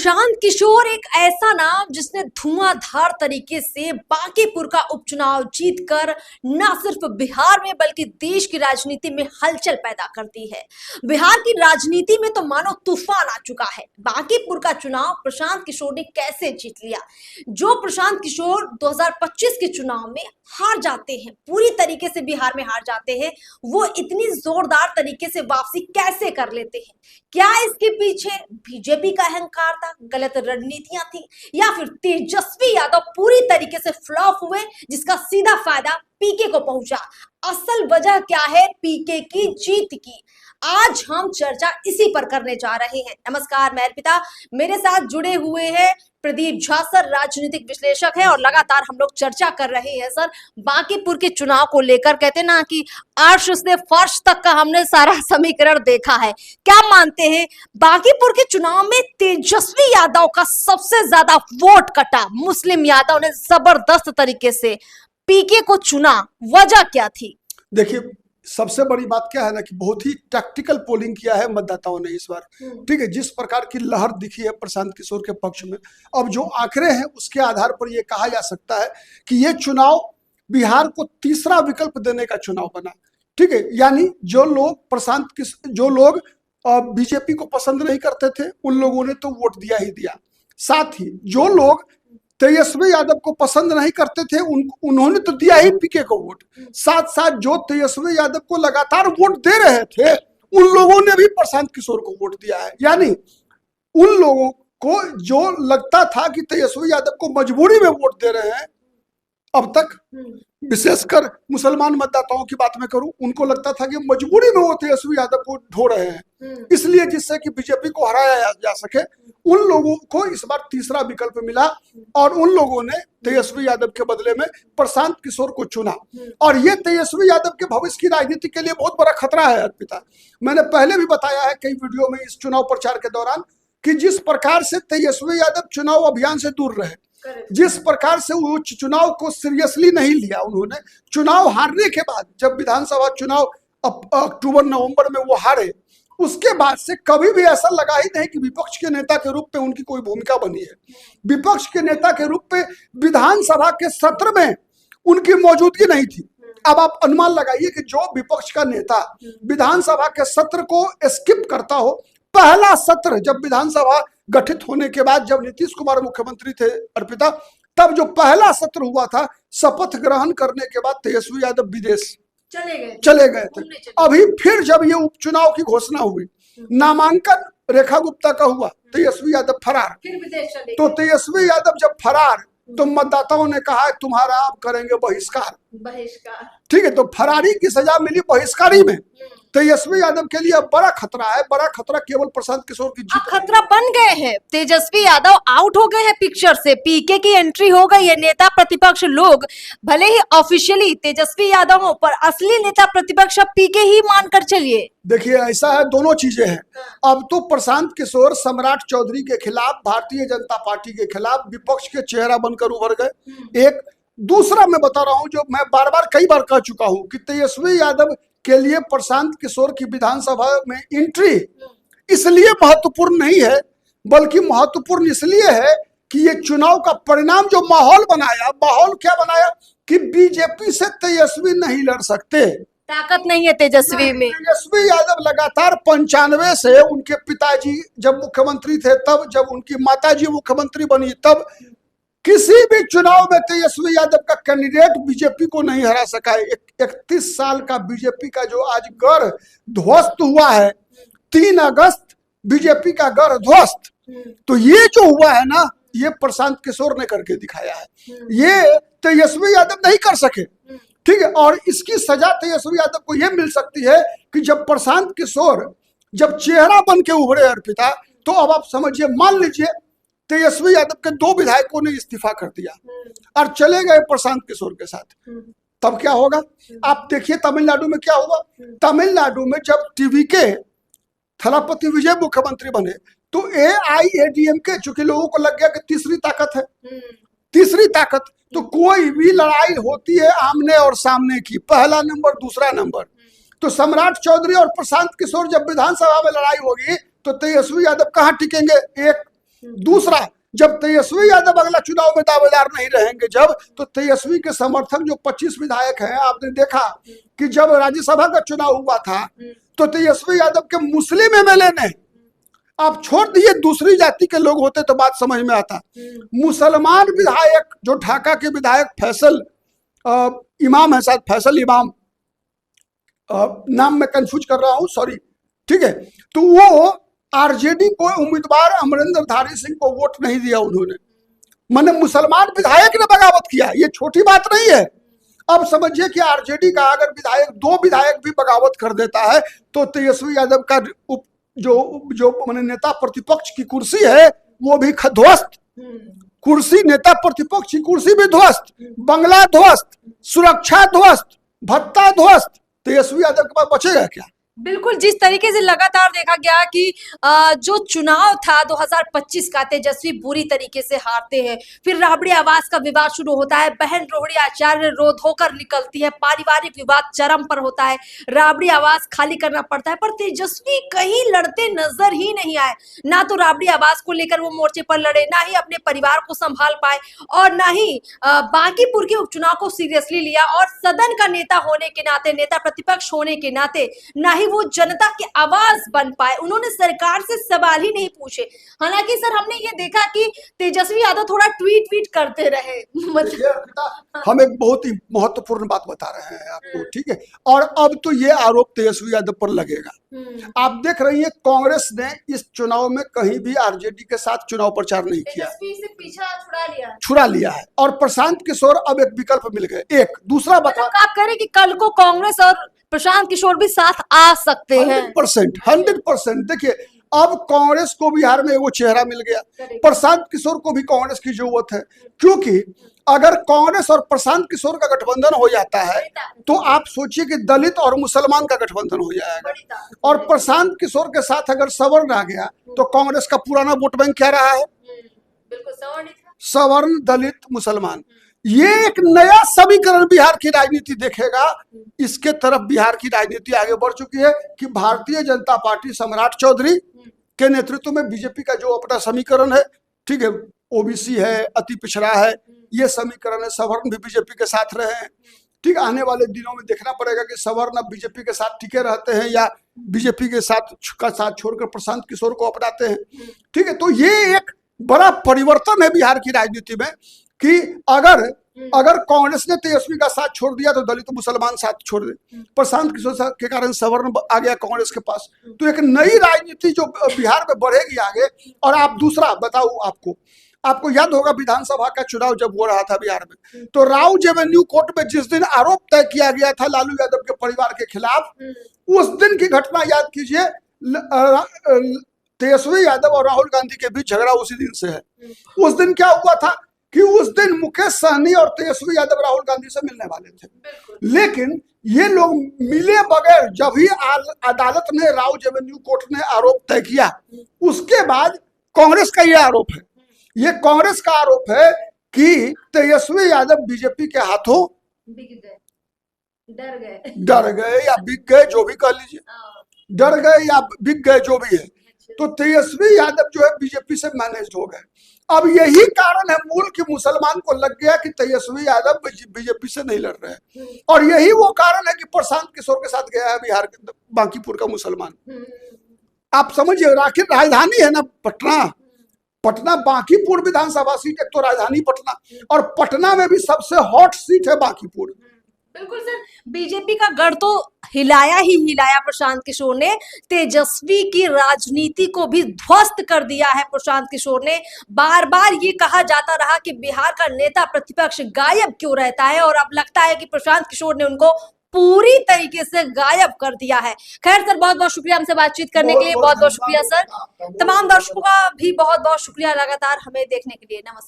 प्रशांत किशोर एक ऐसा नाम जिसने धुआंधार तरीके से बांकीपुर का उपचुनाव जीतकर न सिर्फ बिहार में बल्कि देश की राजनीति में हलचल पैदा कर दी है। बिहार की राजनीति में तो मानो तूफान आ चुका है। बांकीपुर का चुनाव प्रशांत किशोर ने कैसे जीत लिया? जो प्रशांत किशोर 2025 के चुनाव में हार जाते हैं, पूरी तरीके से बिहार में हार जाते हैं, वो इतनी जोरदार तरीके से वापसी कैसे कर लेते हैं? क्या इसके पीछे बीजेपी का अहंकार था, गलत रणनीतियां थी, या फिर तेजस्वी यादव पूरी तरीके से फ्लॉप हुए जिसका सीधा फायदा पीके को पहुंचा? असल वजह क्या है पीके की जीत की? आज हम चर्चा इसी पर करने जा रहे हैं। नमस्कार, मैं अर्पिता, मेरे साथ जुड़े हुए हैं प्रदीप झा सर, राजनीतिक विश्लेषक है और लगातार हम लोग चर्चा कर रहे हैं सर बांकीपुर के चुनाव को लेकर। कहते ना कि अर्श से फर्श तक का हमने सारा समीकरण देखा है। क्या मानते हैं बांकीपुर के चुनाव में तेजस्वी यादव का सबसे ज्यादा वोट कटा, मुस्लिम यादव ने जबरदस्त तरीके से पीके को चुना, वजह क्या थी? देखिए, सबसे बड़ी बात क्या है ना कि बहुत ही टैक्टिकल पोलिंग किया है मतदाताओं ने इस बार। ठीक है, जिस प्रकार की लहर दिखी है प्रशांत किशोर के पक्ष में, अब जो आंकड़े हैं उसके आधार पर यह कहा जा सकता है कि ये चुनाव बिहार को तीसरा विकल्प देने का चुनाव बना। ठीक है, यानी जो लोग बीजेपी को पसंद नहीं करते थे उन लोगों ने तो वोट दिया ही दिया, साथ ही जो लोग तेजस्वी यादव को पसंद नहीं करते थे उन्होंने तो दिया ही पीके को वोट, साथ साथ जो तेजस्वी यादव को लगातार वोट दे रहे थे उन लोगों ने भी प्रशांत किशोर को वोट दिया है। यानी उन लोगों को जो लगता था कि तेजस्वी यादव को मजबूरी में वोट दे रहे हैं, अब तक विशेषकर मुसलमान मतदाताओं की बात में करूं, उनको लगता था कि मजबूरी में वो तेजस्वी यादव को ढो रहे हैं, इसलिए जिससे कि बीजेपी को हराया जा सके, उन लोगों को इस बार तीसरा विकल्प मिला और उन लोगों ने तेजस्वी यादव के बदले में प्रशांत किशोर को चुना। और ये तेजस्वी यादव के भविष्य की राजनीति के लिए बहुत बड़ा खतरा है अर्पिता। मैंने पहले भी बताया है कई वीडियो में इस चुनाव प्रचार के दौरान कि जिस प्रकार से तेजस्वी यादव चुनाव अभियान से दूर रहे, जिस प्रकार से वो चुनाव को सीरियसली नहीं लिया उन्होंने, चुनाव हारने के बाद जब विधानसभा चुनाव अक्टूबर नवंबर में वो हारे, उसके बाद से कभी भी ऐसा लगा ही नहीं कि विपक्ष के नेता के रूप में उनकी कोई भूमिका बनी है। विपक्ष के नेता के रूप में विधानसभा के सत्र में उनकी मौजूदगी नहीं थी। अब आप अनुमान लगाइए कि जो विपक्ष का नेता विधानसभा के सत्र को स्किप करता हो, पहला सत्र जब विधानसभा गठित होने के बाद, जब नीतीश कुमार मुख्यमंत्री थे अर्पिता, तब जो पहला सत्र हुआ था, शपथ ग्रहण करने के बाद तेजस्वी यादव विदेश चले गए थे। अभी फिर जब ये उपचुनाव की घोषणा हुई, नामांकन रेखा गुप्ता का हुआ, तेजस्वी यादव फरार। तो तेजस्वी यादव जब फरार तो मतदाताओं ने कहा तुम्हारा आप करेंगे बहिष्कार। ठीक है, तो फरारी की सजा मिली बहिष्कारी में। तेजस्वी यादव के लिए बड़ा खतरा है, बड़ा खतरा केवल प्रशांत किशोर की जीत। खतरा बन गए हैं, तेजस्वी यादव आउट हो गए हैं पिक्चर से, पीके की एंट्री हो गई है। नेता प्रतिपक्ष लोग भले ही ऑफिशियली तेजस्वी यादव पर, असली नेता प्रतिपक्ष पीके ही मानकर चलिए। देखिए, ऐसा है, दोनों चीजें हैं। अब तो प्रशांत किशोर सम्राट चौधरी के खिलाफ, भारतीय जनता पार्टी के खिलाफ विपक्ष के चेहरा बनकर उभर गए। एक दूसरा मैं बता रहा हूं, जो मैं बार बार कई बार कह चुका हूं कि तेजस्वी यादव के लिए प्रशांत किशोर की विधानसभा में एंट्री इसलिए महत्वपूर्ण नहीं है, बल्कि महत्वपूर्ण इसलिए है कि ये चुनाव का परिणाम जो माहौल बनाया, माहौल क्या बनाया कि बीजेपी से तेजस्वी नहीं लड़ सकते, ताकत नहीं है तेजस्वी में। तेजस्वी यादव लगातार 95 से, उनके पिताजी जब मुख्यमंत्री थे तब, जब उनकी माताजी मुख्यमंत्री बनी तब, किसी भी चुनाव में तेजस्वी यादव का कैंडिडेट बीजेपी को नहीं हरा सका है। 31 साल का बीजेपी का जो आज गढ़ ध्वस्त हुआ है, 3 अगस्त बीजेपी का गढ़ ध्वस्त, तो ये जो हुआ है ना, ये प्रशांत किशोर ने करके दिखाया है, ये तेजस्वी यादव नहीं कर सके। ठीक है, और इसकी सजा तेजस्वी यादव को यह मिल सकती है कि जब प्रशांत किशोर जब चेहरा बन के उभरे अर्पिता, तो अब आप समझिए, मान लीजिए तेजस्वी यादव के 2 विधायकों ने इस्तीफा कर दिया और चले गए प्रशांत किशोर के साथ, तब क्या होगा? आप देखिए तमिलनाडु में क्या हुआ। तमिलनाडु में जब टीवी के थलापति विजय मुख्यमंत्री बने तो AIADMK, चूंकि लोगों को लग गया कि तीसरी ताकत है, तीसरी ताकत, तो कोई भी लड़ाई होती है आमने और सामने की, पहला नंबर दूसरा नंबर। तो सम्राट चौधरी और प्रशांत किशोर जब विधानसभा में लड़ाई होगी तो तेजस्वी यादव कहाँ टिकेंगे? एक दूसरा, जब तेजस्वी यादव अगला चुनाव में दावेदार नहीं रहेंगे जब, तो तेजस्वी के समर्थक जो 25 विधायक हैं, आपने देखा कि जब राज्यसभा का चुनाव हुआ था तो तेजस्वी यादव के मुस्लिम एमएलए ने, आप छोड़ दिए दूसरी जाति के लोग होते तो बात समझ में आता, मुसलमान विधायक जो ढाका के विधायक फैसल इमाम है, शायद फैसल इमाम, नाम मैं कंफ्यूज कर रहा हूं, सॉरी, ठीक है, तो वो आरजेडी को उम्मीदवार अमरिंदर धारी सिंह को वोट नहीं दिया उन्होंने, माने मुसलमान विधायक ने बगावत किया, ये छोटी बात नहीं है। अब समझिए कि आरजेडी का अगर विधायक, 2 विधायक भी बगावत कर देता है तो तेजस्वी यादव का जो माने नेता प्रतिपक्ष की कुर्सी है वो भी ध्वस्त, कुर्सी, नेता प्रतिपक्ष की कुर्सी भी ध्वस्त, बंगला ध्वस्त, सुरक्षा ध्वस्त, भत्ता ध्वस्त, तेजस्वी यादव के पास बचेगा क्या? बिल्कुल, जिस तरीके से लगातार देखा गया कि जो चुनाव था 2025 का, तेजस्वी बुरी तरीके से हारते हैं, फिर राबड़ी आवास का विवाद शुरू होता है, बहन रोहिणी आचार्य रोध होकर निकलती है, पारिवारिक विवाद चरम पर होता है, राबड़ी आवास खाली करना पड़ता है, पर तेजस्वी कहीं लड़ते नजर ही नहीं आए। ना तो राबड़ी आवास को लेकर वो मोर्चे पर लड़े, ना ही अपने परिवार को संभाल पाए, और ना ही बांकीपुर के उपचुनाव को सीरियसली लिया, और सदन का नेता होने के नाते, नेता प्रतिपक्ष होने के नाते, ना ही वो जनता की आवाज बन पाए, उन्होंने सरकार से सवाल ही नहीं पूछे। हालांकि सर, हमने ये देखा कि तेजस्वी यादव थोड़ा ट्वीट करते रहे। हम एक बहुत ही महत्वपूर्ण बात बता रहे हैं आपको, ठीक है, और अब तो ये आरोप तेजस्वी यादव पर लगेगा। आप देख रही हैं कांग्रेस ने इस चुनाव में कहीं भी आरजेडी के साथ चुनाव प्रचार नहीं किया, तेजस्वी से पीछा छुड़ा लिया है, और प्रशांत किशोर अब एक विकल्प मिल गए। एक दूसरा बता, आप कह रहे कि कल को कांग्रेस और प्रशांत किशोर भी साथ आ सकते हैं? 100%। देखिए, अब कांग्रेस को बिहार में वो चेहरा मिल गया, प्रशांत किशोर को भी कांग्रेस की जरूरत है, क्योंकि अगर कांग्रेस और प्रशांत किशोर का गठबंधन हो जाता है तो आप सोचिए कि दलित और मुसलमान का गठबंधन हो जाएगा, और प्रशांत किशोर के साथ अगर सवर्ण आ गया तो कांग्रेस का पुराना वोट बैंक क्या रहा है? बिल्कुल सवर्ण, दलित, मुसलमान, ये एक नया समीकरण बिहार की राजनीति देखेगा। इसके तरफ बिहार की राजनीति आगे बढ़ चुकी है कि भारतीय जनता पार्टी सम्राट चौधरी के नेतृत्व में बीजेपी का जो अपना समीकरण है, ठीक है, ओबीसी है, अति पिछड़ा है, ये समीकरण है, सवर्ण भी बीजेपी के साथ रहे हैं, ठीक, आने वाले दिनों में देखना पड़ेगा कि सवर्ण अब बीजेपी के साथ टिके रहते हैं या बीजेपी के साथ छोड़कर प्रशांत किशोर को अपनाते हैं, ठीक है। तो ये एक बड़ा परिवर्तन है बिहार की राजनीति में कि अगर कांग्रेस ने तेजस्वी का साथ छोड़ दिया तो दलित मुसलमान साथ छोड़ दे, प्रशांत किशोर के कारण सवर्ण आ गया कांग्रेस के पास, तो एक नई राजनीति जो बिहार में बढ़ेगी आगे। और आप दूसरा बताऊं, आपको याद होगा विधानसभा का चुनाव जब हो रहा था बिहार में, तो राउज एवेन्यू कोर्ट में जिस दिन आरोप तय किया गया था लालू यादव के परिवार के खिलाफ, उस दिन की घटना याद कीजिए, तेजस्वी यादव और राहुल गांधी के बीच झगड़ा उसी दिन से है। उस दिन क्या हुआ था कि उस दिन मुकेश सहनी और तेजस्वी यादव राहुल गांधी से मिलने वाले थे, लेकिन ये लोग मिले बगैर जब ही अदालत ने, राउज एवेन्यू कोर्ट ने आरोप तय किया, उसके बाद कांग्रेस का ये आरोप है, ये कांग्रेस का आरोप है कि तेजस्वी यादव बीजेपी के हाथों डर गए या बिक गए, जो भी कह लीजिए, डर गए या बिक गए, जो भी है, तो तेजस्वी यादव जो है बीजेपी से मैनेज हो गए। अब यही कारण है मूल कि मुसलमान को लग गया कि तेजस्वी यादव बीजेपी से नहीं लड़ रहे हैं, और यही वो कारण है कि प्रशांत किशोर के साथ गया है बिहार के बांकीपुर का मुसलमान। आप समझिए, आखिर राजधानी है ना पटना, बांकीपुर विधानसभा सीट एक तो राजधानी पटना, और पटना में भी सबसे हॉट सीट है बांकीपुर। बिल्कुल सर, बीजेपी का गढ़ तो हिलाया प्रशांत किशोर ने, तेजस्वी की राजनीति को भी ध्वस्त कर दिया है प्रशांत किशोर ने। बार बार ये कहा जाता रहा कि बिहार का नेता प्रतिपक्ष गायब क्यों रहता है, और अब लगता है कि प्रशांत किशोर ने उनको पूरी तरीके से गायब कर दिया है। खैर सर, बहुत बहुत शुक्रिया हमसे बातचीत करने के लिए, बहुत बहुत शुक्रिया सर। तमाम दर्शकों का भी बहुत बहुत शुक्रिया लगातार हमें देखने के लिए। नमस्कार।